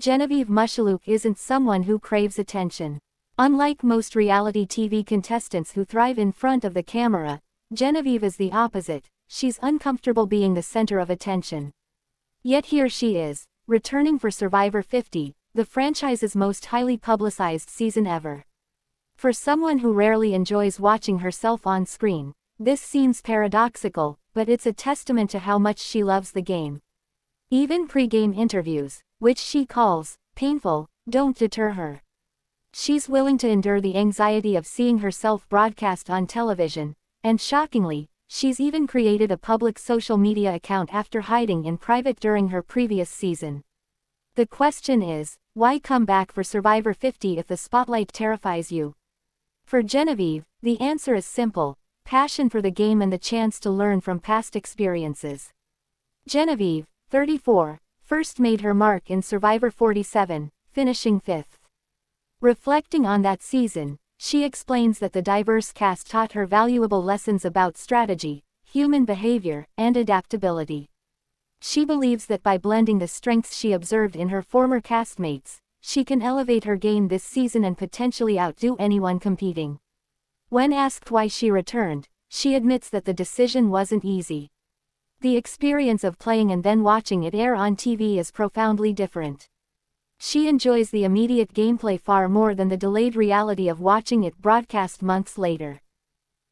Genevieve Mushaluk isn't someone who craves attention. Unlike most reality TV contestants who thrive in front of the camera, Genevieve is the opposite. She's uncomfortable being the center of attention. Yet here she is, returning for Survivor 50, the franchise's most highly publicized season ever. For someone who rarely enjoys watching herself on screen, this seems paradoxical, but it's a testament to how much she loves the game. Even pre-game interviews, which she calls painful, don't deter her. She's willing to endure the anxiety of seeing herself broadcast on television, and shockingly, she's even created a public social media account after hiding in private during her previous season. The question is, why come back for Survivor 50 if the spotlight terrifies you? For Genevieve, the answer is simple: passion for the game and the chance to learn from past experiences. Genevieve, 34, first made her mark in Survivor 47, finishing 5th. Reflecting on that season, she explains that the diverse cast taught her valuable lessons about strategy, human behavior, and adaptability. She believes that by blending the strengths she observed in her former castmates, she can elevate her game this season and potentially outdo anyone competing. When asked why she returned, she admits that the decision wasn't easy. The experience of playing and then watching it air on TV is profoundly different. She enjoys the immediate gameplay far more than the delayed reality of watching it broadcast months later.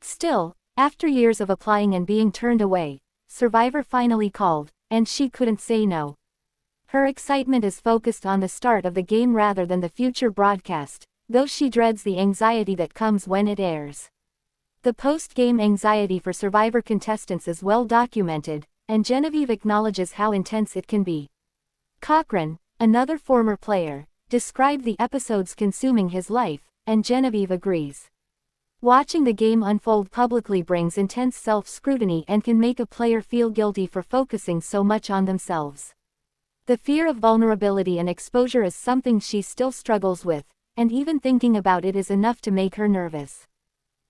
Still, after years of applying and being turned away, Survivor finally called, and she couldn't say no. Her excitement is focused on the start of the game rather than the future broadcast, though she dreads the anxiety that comes when it airs. The post-game anxiety for Survivor contestants is well documented, and Genevieve acknowledges how intense it can be. Cochran, another former player, described the episodes consuming his life, and Genevieve agrees. Watching the game unfold publicly brings intense self-scrutiny and can make a player feel guilty for focusing so much on themselves. The fear of vulnerability and exposure is something she still struggles with, and even thinking about it is enough to make her nervous.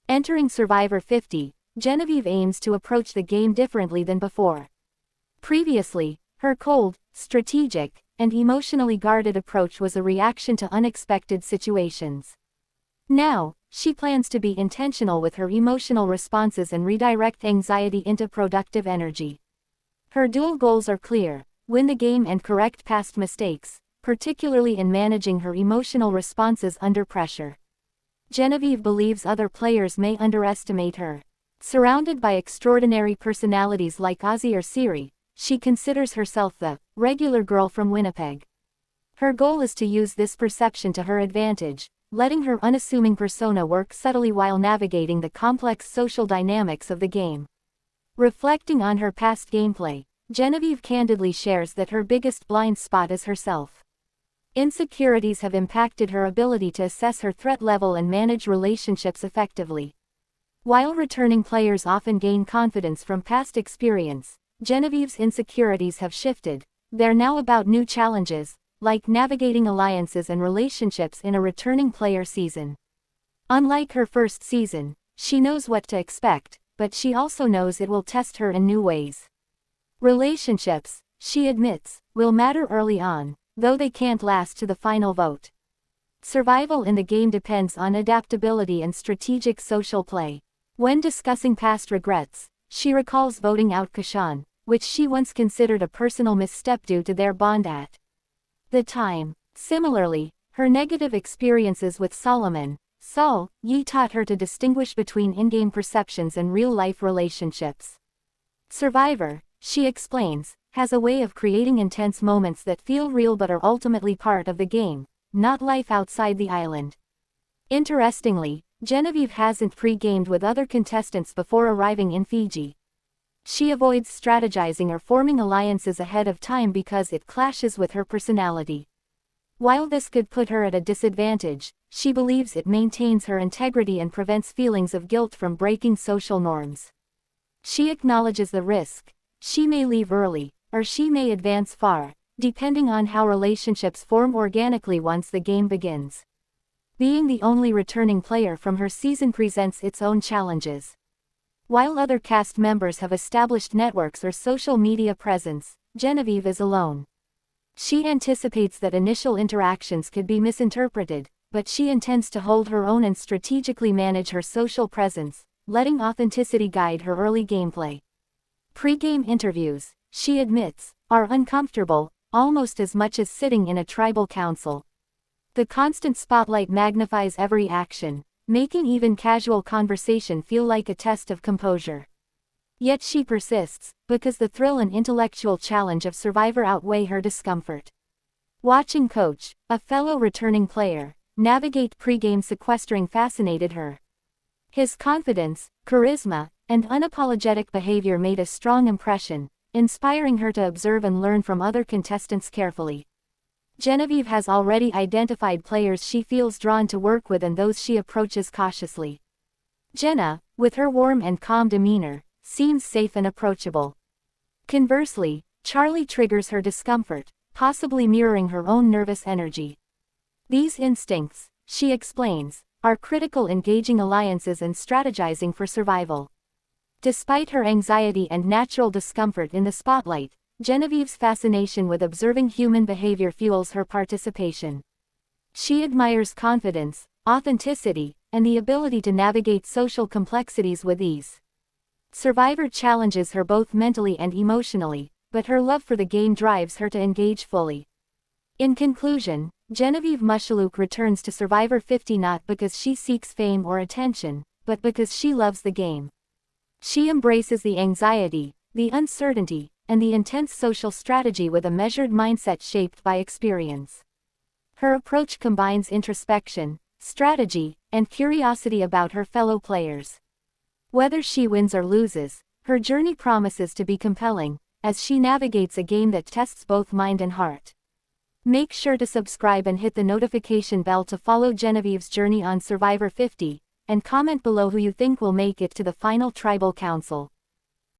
Entering Survivor 50, Genevieve aims to approach the game differently than before. Previously, her cold, strategic, and emotionally guarded approach was a reaction to unexpected situations. Now, she plans to be intentional with her emotional responses and redirect anxiety into productive energy. Her dual goals are clear: win the game and correct past mistakes, particularly in managing her emotional responses under pressure. Genevieve believes other players may underestimate her. Surrounded by extraordinary personalities like Ozzy or Siri, she considers herself the regular girl from Winnipeg. Her goal is to use this perception to her advantage, letting her unassuming persona work subtly while navigating the complex social dynamics of the game. Reflecting on her past gameplay, Genevieve candidly shares that her biggest blind spot is herself. Insecurities have impacted her ability to assess her threat level and manage relationships effectively. While returning players often gain confidence from past experience, Genevieve's insecurities have shifted. They're now about new challenges, like navigating alliances and relationships in a returning player season. Unlike her first season, she knows what to expect, but she also knows it will test her in new ways. Relationships, she admits, will matter early on, though they can't last to the final vote. Survival in the game depends on adaptability and strategic social play. When discussing past regrets, she recalls voting out Kashan, which she once considered a personal misstep due to their bond at the time. Similarly, her negative experiences with Saul Yi taught her to distinguish between in-game perceptions and real-life relationships. Survivor, she explains, has a way of creating intense moments that feel real but are ultimately part of the game, not life outside the island. Interestingly, Genevieve hasn't pre-gamed with other contestants before arriving in Fiji. She avoids strategizing or forming alliances ahead of time because it clashes with her personality. While this could put her at a disadvantage, she believes it maintains her integrity and prevents feelings of guilt from breaking social norms. She acknowledges the risk: she may leave early, or she may advance far, depending on how relationships form organically once the game begins. Being the only returning player from her season presents its own challenges. While other cast members have established networks or social media presence, Genevieve is alone. She anticipates that initial interactions could be misinterpreted, but she intends to hold her own and strategically manage her social presence, letting authenticity guide her early gameplay. Pre-game interviews, she admits, are uncomfortable, almost as much as sitting in a tribal council. The constant spotlight magnifies every action, making even casual conversation feel like a test of composure. Yet she persists, because the thrill and intellectual challenge of Survivor outweigh her discomfort. Watching Coach, a fellow returning player, navigate pre-game sequestering fascinated her. His confidence, charisma, and unapologetic behavior made a strong impression, inspiring her to observe and learn from other contestants carefully. Genevieve has already identified players she feels drawn to work with and those she approaches cautiously. Jenna, with her warm and calm demeanor, seems safe and approachable. Conversely, Charlie triggers her discomfort, possibly mirroring her own nervous energy. These instincts, she explains, are critical in gauging alliances and strategizing for survival. Despite her anxiety and natural discomfort in the spotlight, Genevieve's fascination with observing human behavior fuels her participation. She admires confidence, authenticity, and the ability to navigate social complexities with ease. Survivor challenges her both mentally and emotionally, but her love for the game drives her to engage fully. In conclusion, Genevieve Mushaluk returns to Survivor 50 not because she seeks fame or attention, but because she loves the game. She embraces the anxiety, the uncertainty, and the intense social strategy with a measured mindset shaped by experience. Her approach combines introspection, strategy, and curiosity about her fellow players. Whether she wins or loses, her journey promises to be compelling, as she navigates a game that tests both mind and heart. Make sure to subscribe and hit the notification bell to follow Genevieve's journey on Survivor 50, and comment below who you think will make it to the final tribal council.